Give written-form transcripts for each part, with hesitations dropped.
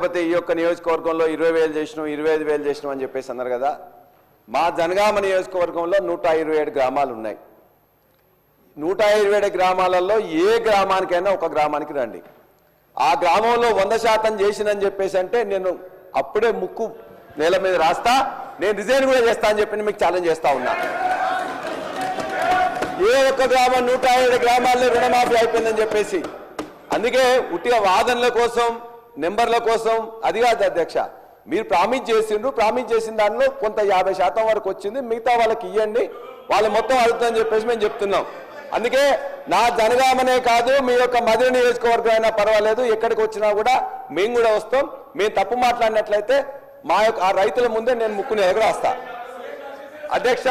లేకపోతే ఈ యొక్క నియోజకవర్గంలో 20,000 చేసినాం 25,000 చేసినాం అని చెప్పేసి అన్నారు కదా. మా జనగామ నియోజకవర్గంలో 127 గ్రామాలు ఉన్నాయి. 127 గ్రామాలలో ఏ గ్రామానికైనా ఒక గ్రామానికి రండి. ఆ గ్రామంలో 100% చేసినని చెప్పేసి అంటే నేను అప్పుడే ముక్కు నేల మీద రాస్తా, నేను రిజైన్ కూడా చేస్తా అని చెప్పి మీకు ఛాలెంజ్ చేస్తా ఉన్నా. ఏ ఒక్క గ్రామం 127 గ్రామాల్లో రుణమాఫీ అయిపోయిందని చెప్పేసి. అందుకే ఉట్టిగా వాదనల కోసం నెంబర్ల కోసం అది కాదు అధ్యక్ష. మీరు ప్రామిస్ చేసిండ్రు, ప్రామిస్ చేసిన దానిలో కొంత 50% వరకు వచ్చింది, మిగతా వాళ్ళకి ఇవ్వండి, వాళ్ళు మొత్తం అడుగుతుందని చెప్పేసి మేము చెప్తున్నాం. అందుకే నా జనగామనే కాదు, మీ యొక్క మధుర నియోజకవర్గం అయినా పర్వాలేదు, ఎక్కడికి వచ్చినా కూడా మేము కూడా వస్తాం. మేము తప్పు మాట్లాడినట్లయితే మా యొక్క ఆ రైతుల ముందే నేను ముక్కుని ఎగరేస్తా అధ్యక్ష.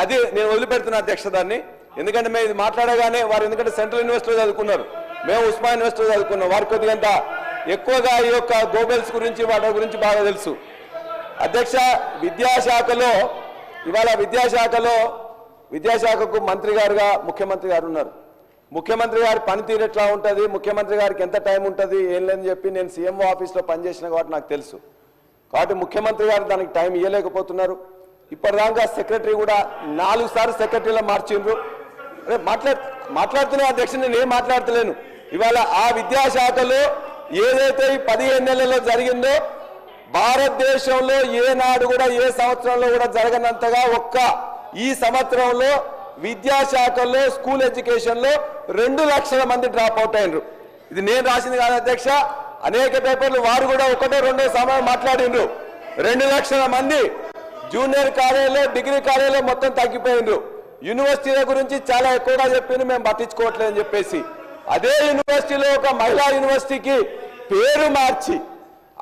అది నేను వదిలిపెడుతున్నా అధ్యక్ష దాన్ని. ఎందుకంటే మేము ఇది మాట్లాడగానే వారు, ఎందుకంటే సెంట్రల్ యూనివర్సిటీలో చదువుకున్నారు, మేము ఉస్మాన్ యూనివర్సిటీలో చదువుకున్నాం, వారి కొద్దిగా ఎక్కువగా ఈ యొక్క గోబెల్స్ గురించి వాటి గురించి బాగా తెలుసు అధ్యక్ష. విద్యాశాఖలో ఇవాళ విద్యాశాఖకు మంత్రి గారుగా ముఖ్యమంత్రి గారు ఉన్నారు. ముఖ్యమంత్రి గారి పనితీరు ఎట్లా ఉంటుంది, ముఖ్యమంత్రి గారికి ఎంత టైం ఉంటుంది ఏం లేదని చెప్పి నేను సీఎంఓ ఆఫీస్లో పనిచేసిన కాబట్టి నాకు తెలుసు. కాబట్టి ముఖ్యమంత్రి గారు దానికి టైం ఇవ్వలేకపోతున్నారు. ఇప్పటిదాకా సెక్రటరీ కూడా 4 సార్లు సెక్రటరీలో మార్చిండ్రు. మాట్లాడుతున్నా అధ్యక్ష, నేను ఏం మాట్లాడతలేను. ఇవాళ ఆ విద్యాశాఖలో ఏదైతే ఈ 15 నెలల్లో జరిగిందో భారతదేశంలో ఏనాడు కూడా ఏ సంవత్సరంలో కూడా జరగనంతగా ఒక్క ఈ సంవత్సరంలో విద్యాశాఖలో స్కూల్ ఎడ్యుకేషన్లో 2 లక్షల మంది డ్రాప్ అవుట్ అయినరు. ఇది నేను రాసింది కాదు అధ్యక్ష, అనేక పేపర్లు వారు కూడా 1-2 సమయం మాట్లాడిండ్రు. 2 లక్షల మంది జూనియర్ కాలేజీలో డిగ్రీ కాలేజీలో మొత్తం తగ్గిపోయిండ్రు. యూనివర్సిటీల గురించి చాలా ఎక్కువగా చెప్పింది, మేము పట్టించుకోవట్లేదని చెప్పేసి. అదే యూనివర్సిటీలో ఒక మహిళా యూనివర్సిటీకి పేరు మార్చి,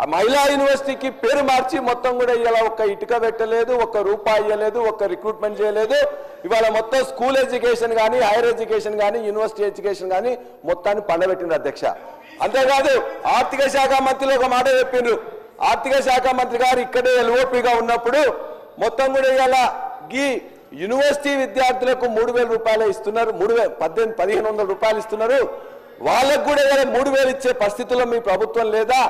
ఆ మహిళా యూనివర్సిటీకి పేరు మార్చి మొత్తం కూడా ఇలా ఒక్క ఇటుక పెట్టలేదు, ఒక్క రూపాయి ఇవ్వలేదు, ఒక్క రిక్రూట్మెంట్ చేయలేదు. ఇవాళ మొత్తం స్కూల్ ఎడ్యుకేషన్ కానీ, హైయర్ ఎడ్యుకేషన్ కానీ, యూనివర్సిటీ ఎడ్యుకేషన్ కానీ మొత్తాన్ని పండబెట్టిండ్రు అధ్యక్ష. అంతేకాదు ఆర్థిక శాఖ మంత్రిలో ఒక మాట చెప్పిండ్రు. ఆర్థిక శాఖ మంత్రి గారు ఇక్కడే ఎల్ఓపిగా ఉన్నప్పుడు మొత్తం కూడా ఇలా ఈ యూనివర్సిటీ విద్యార్థులకు 3,000 రూపాయలు ఇస్తున్నారు, 1,500 రూపాయలు ఇస్తున్నారు. వాళ్ళకు కూడా 3,000 ఇచ్చే పరిస్థితుల్లో మీ ప్రభుత్వం లేదా?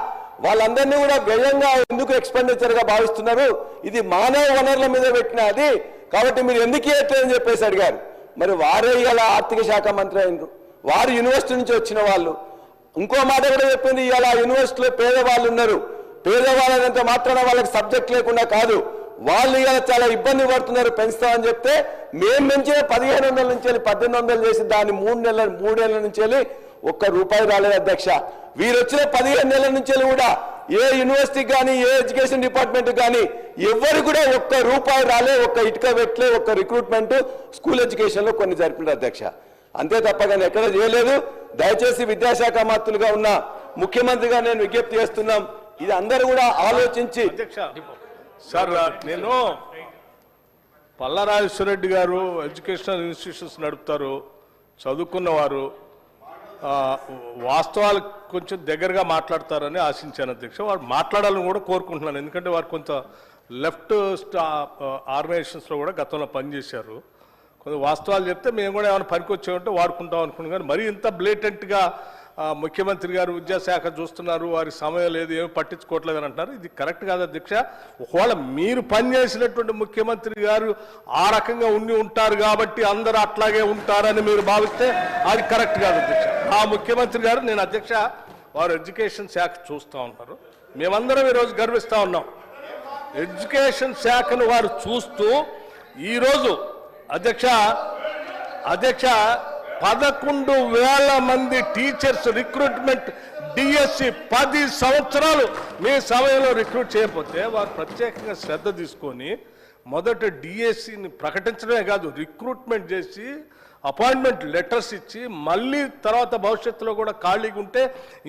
వాళ్ళందరినీ కూడా వ్యయంగా ఎందుకు ఎక్స్పెండిచర్ గా భావిస్తున్నారు? ఇది మానవ వనరుల మీద పెట్టినది కాబట్టి మీరు ఎందుకు ఇవ్వట్లేదని చెప్పేసి అడిగారు. మరి వారే ఇలా ఆర్థిక శాఖ మంత్రి అయినరు, వారు యూనివర్సిటీ నుంచి వచ్చిన వాళ్ళు. ఇంకో మాట కూడా చెప్పింది, ఇలా యూనివర్సిటీలో పేదవాళ్ళు ఉన్నారు, పేదవాళ్ళంత మాత్రాన వాళ్ళకి సబ్జెక్ట్ లేకుండా కాదు, వాళ్ళు ఇలా చాలా ఇబ్బంది పడుతున్నారు, పెంచుతామని చెప్తే మేము పెంచిన 1,500 నుంచి 1,800 చేసి దాన్ని 3 నెలల నుంచి ₹1 రాలేదు అధ్యక్ష. వీరు వచ్చిన 15 నెలల నుంచి కూడా ఏ యూనివర్సిటీకి కానీ, ఏ ఎడ్యుకేషన్ డిపార్ట్మెంట్ కానీ ఎవరు కూడా ₹1 రాలే, ఒక్క ఇటుక పెట్టలే, ఒక్క రిక్రూట్మెంట్ స్కూల్ ఎడ్యుకేషన్ లో కొన్ని జరిపినారు అధ్యక్ష. అంతే తప్ప కానీ ఎక్కడ చేయలేదు. దయచేసి విద్యాశాఖ మంత్రులుగా ఉన్న ముఖ్యమంత్రిగా నేను విజ్ఞప్తి చేస్తున్నాం, ఇది అందరూ కూడా ఆలోచించి. సార్, నేను పల్లారాజేశ్వరరెడ్డి గారు ఎడ్యుకేషనల్ ఇన్స్టిట్యూషన్స్ నడుపుతారు, చదువుకున్నవారు, వాస్తవాలకు కొంచెం దగ్గరగా మాట్లాడతారని ఆశించాను అధ్యక్ష. వారు మాట్లాడాలని కూడా కోరుకుంటున్నాను, ఎందుకంటే వారు కొంత లెఫ్ట్ ఆర్గనైజేషన్స్లో కూడా గతంలో పనిచేశారు. కొంత వాస్తవాలు చెప్తే మేము కూడా ఏమైనా పనికొచ్చామంటే వాడుకుంటాం అనుకున్నాం. కానీ మరీ ఇంత బ్లేటెంట్గా ముఖ్యమంత్రి గారు విద్యాశాఖ చూస్తున్నారు, వారి సమయం లేదు, ఏమి పట్టించుకోవట్లేదు అని అంటున్నారు. ఇది కరెక్ట్ కాదు అధ్యక్ష. ఒకవేళ మీరు పనిచేసినటువంటి ముఖ్యమంత్రి గారు ఆ రకంగా ఉండి ఉంటారు కాబట్టి అందరూ అట్లాగే ఉంటారని మీరు భావిస్తే అది కరెక్ట్ కాదు అధ్యక్ష. ఆ ముఖ్యమంత్రి గారు, నేను అధ్యక్ష, వారు ఎడ్యుకేషన్ శాఖ చూస్తూ ఉంటారు, మేమందరం ఈరోజు గర్విస్తూ ఉన్నాం. ఎడ్యుకేషన్ శాఖను వారు చూస్తూ ఈరోజు అధ్యక్ష 11,000 మంది టీచర్స్ రిక్రూట్మెంట్ డిఎస్సి 10 సంవత్సరాలు మీ సమయంలో రిక్రూట్ చేయకపోతే వారు ప్రత్యేకంగా శ్రద్ధ తీసుకొని మొదట డిఎస్సిని ప్రకటించడమే కాదు, రిక్రూట్మెంట్ చేసి అపాయింట్మెంట్ లెటర్స్ ఇచ్చి మళ్ళీ తర్వాత భవిష్యత్తులో కూడా ఖాళీగా ఉంటే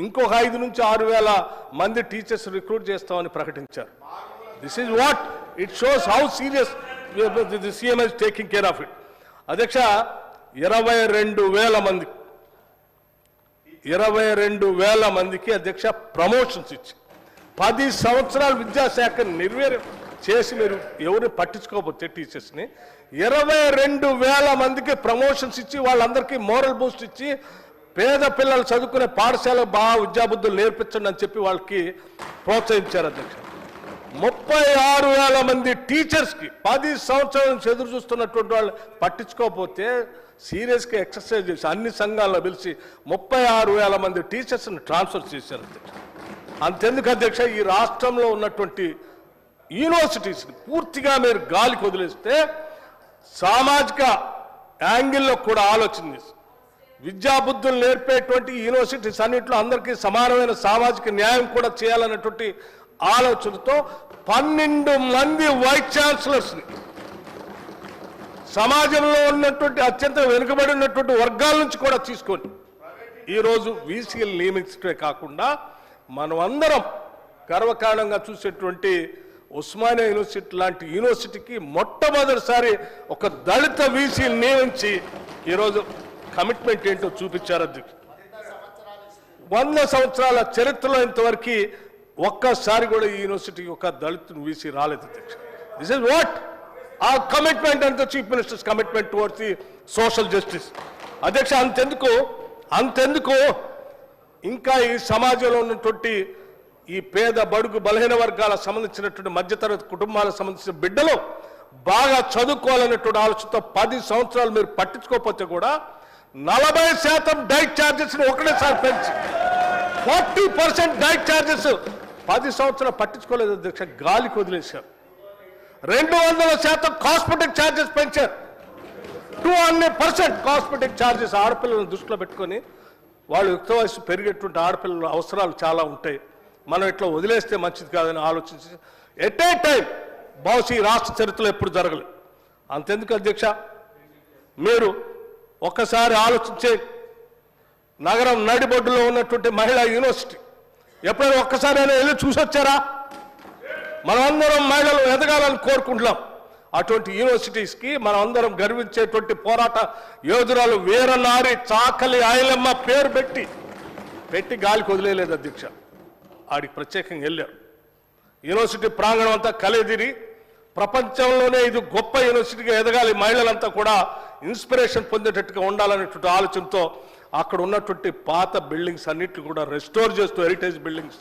ఇంకొక 5,000 నుంచి 6,000 మంది టీచర్స్ రిక్రూట్ చేస్తామని ప్రకటించారు. This is what it shows how serious the CM is taking care of it. అధ్యక్ష, 22,000 మందికి అధ్యక్ష ప్రమోషన్స్ ఇచ్చి 10 సంవత్సరాలు విద్యాశాఖ నిర్వీర్యం చేసి మీరు ఎవరిని పట్టించుకోకపోతే టీచర్స్ని 22,000 మందికి ప్రమోషన్స్ ఇచ్చి వాళ్ళందరికీ మోరల్ బూస్ట్ ఇచ్చి పేద పిల్లలు చదువుకునే పాఠశాలకు బాగా విద్యాబుద్ధులు నేర్పించండి అని చెప్పి వాళ్ళకి ప్రోత్సహించారు అధ్యక్ష. 36,000 మంది టీచర్స్కి 10 సంవత్సరాల నుంచి ఎదురు చూస్తున్నటువంటి వాళ్ళు పట్టించుకోకపోతే సీరియస్గా ఎక్సర్సైజ్ చేసి అన్ని సంఘాల్లో పిలిచి 36,000 మంది టీచర్స్ని ట్రాన్స్ఫర్ చేశారు అధ్యక్ష. అంతెందుకు అధ్యక్ష, ఈ రాష్ట్రంలో ఉన్నటువంటి యూనివర్సిటీస్ని పూర్తిగా మీరు గాలికి వదిలేస్తే సామాజిక యాంగిల్లో కూడా ఆలోచన చేసి విద్యాబుద్ధులు నేర్పేటువంటి యూనివర్సిటీస్ అన్నింటిలో అందరికీ సమానమైన సామాజిక న్యాయం కూడా చేయాలన్నటువంటి ఆలోచనతో 12 మంది వైస్ ఛాన్సలర్స్ని సమాజంలో ఉన్నటువంటి అత్యంత వెనుకబడి ఉన్నటువంటి వర్గాల నుంచి కూడా తీసుకొని ఈరోజు వీసీలు నియమించడమే కాకుండా మనం అందరం గర్వకారణంగా చూసేటువంటి ఉస్మానియా యూనివర్సిటీ లాంటి యూనివర్సిటీకి మొట్టమొదటిసారి ఒక దళిత వీసీని నియమించి ఈరోజు కమిట్మెంట్ ఏంటో చూపించారు అధ్యక్ష. 100 సంవత్సరాల చరిత్రలో ఇంతవరకు ఒక్కసారి కూడా ఈ యూనివర్సిటీకి ఒక దళిత వీసీ రాలేదు అధ్యక్ష. దిస్ ఇస్ వాట్ ఆ commitment and the chief ministers commitment towards the social justice అధ్యక్ష. అంతెందుకు ఇంకా ఈ సమాజంలో ఉన్నటువంటి ఈ పేద బడుగు బలహీన వర్గాలకు సంబంధించినటువంటి మధ్యతరగతి కుటుంబాలకు సంబంధించిన బిడ్డలు బాగా చదువుకోవాలనేటువంటి ఆలోచనతో 10 సంవత్సరాలు మీరు పట్టించుకోకపోతే కూడా 40% డైట్ ఛార్జెస్ ఒకటేసారి పెంచి 40% డైట్ ఛార్జెస్ 10 సంవత్సరాలు పట్టించుకోలేదు అధ్యక్ష, గాలికి వదిలేశారు. 200% కాస్మెటిక్ ఛార్జెస్ పెంచారు. 200% కాస్మెటిక్ ఛార్జెస్ ఆడపిల్లలను దృష్టిలో పెట్టుకొని వాళ్ళు యుక్త వయసు పెరిగేటువంటి ఆడపిల్లల అవసరాలు చాలా ఉంటాయి, మనం ఇట్లా వదిలేస్తే మంచిది కాదని ఆలోచించి ఎట్ ఏ టైం బహుశా ఈ రాష్ట్ర చరిత్రలో ఎప్పుడు జరగలేదు. అంతెందుకు అధ్యక్ష, మీరు ఒక్కసారి ఆలోచించే నగరం నడిబొడ్డులో ఉన్నటువంటి మహిళా యూనివర్సిటీ ఎప్పుడైనా ఒక్కసారైనా వెళ్ళి చూసొచ్చారా? మనమందరం మహిళలు ఎదగాలని కోరుకుంటున్నాం. అటువంటి యూనివర్సిటీస్కి మనం అందరం గర్వించేటువంటి పోరాట యోధురాలు వీరనారి చాకలి ఐలమ్మ పేరు పెట్టి గాలికి వదిలేలేదు అధ్యక్ష. ఆడికి ప్రత్యేకంగా వెళ్ళారు. యూనివర్సిటీ ప్రాంగణం అంతా కలిదిరి ప్రపంచంలోనే ఇది గొప్ప యూనివర్సిటీగా ఎదగాలి, మహిళలంతా కూడా ఇన్స్పిరేషన్ పొందేటట్టుగా ఉండాలనేటువంటి ఆలోచనతో అక్కడ ఉన్నటువంటి పాత బిల్డింగ్స్ అన్నింటినీ కూడా రెస్టోర్ చేస్తూ హెరిటేజ్ బిల్డింగ్స్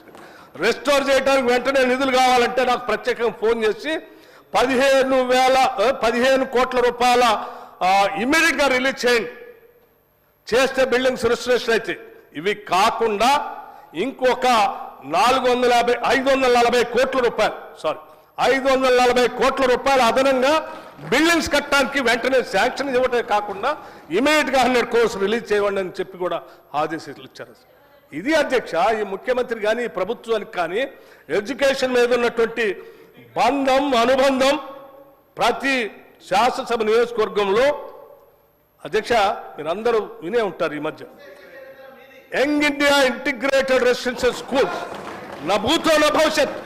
రెస్టోర్ చేయడానికి వెంటనే నిధులు కావాలంటే నాకు ప్రత్యేకంగా ఫోన్ చేసి 15 కోట్ల రూపాయల ఇమ్మీడియట్గా రిలీజ్ చేయండి, చేస్తే బిల్డింగ్స్ రెస్టరేషన్ అయితే. ఇవి కాకుండా ఇంకొక 540 కోట్ల రూపాయలు 540 కోట్ల రూపాయలు అదనంగా బిల్డింగ్స్ కట్టడానికి వెంటనే శాంక్షన్ ఇవ్వటమే కాకుండా ఇమీడియట్గా 100 crores రిలీజ్ చేయండి అని చెప్పి కూడా ఆదేశాలు ఇచ్చారు. ఇది అధ్యక్ష, ఈ ముఖ్యమంత్రి కానీ ఈ ప్రభుత్వానికి కానీ ఎడ్యుకేషన్ మీద ఉన్నటువంటి అనుబంధం ప్రతి శాసనసభ నియోజకవర్గంలో అధ్యక్ష మీరందరూ వినే ఉంటారు. ఈ మధ్య young India integrated residential schools నా భూతో నా భవిష్యత్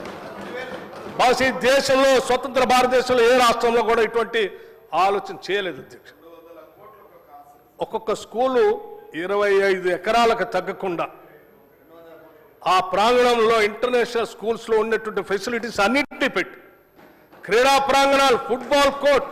ఈ దేశంలో స్వతంత్ర భారతదేశంలో ఏ రాష్ట్రంలో కూడా ఇటువంటి ఆలోచన చేయలేదు అధ్యక్ష. ఒక్కొక్క స్కూలు 25 ఎకరాలకు తగ్గకుండా ఆ ప్రాంగణంలో ఇంటర్నేషనల్ స్కూల్స్లో ఉన్నటువంటి ఫెసిలిటీస్ అన్నింటినీ పెట్టి క్రీడా ప్రాంగణాలు, ఫుట్బాల్ కోర్ట్,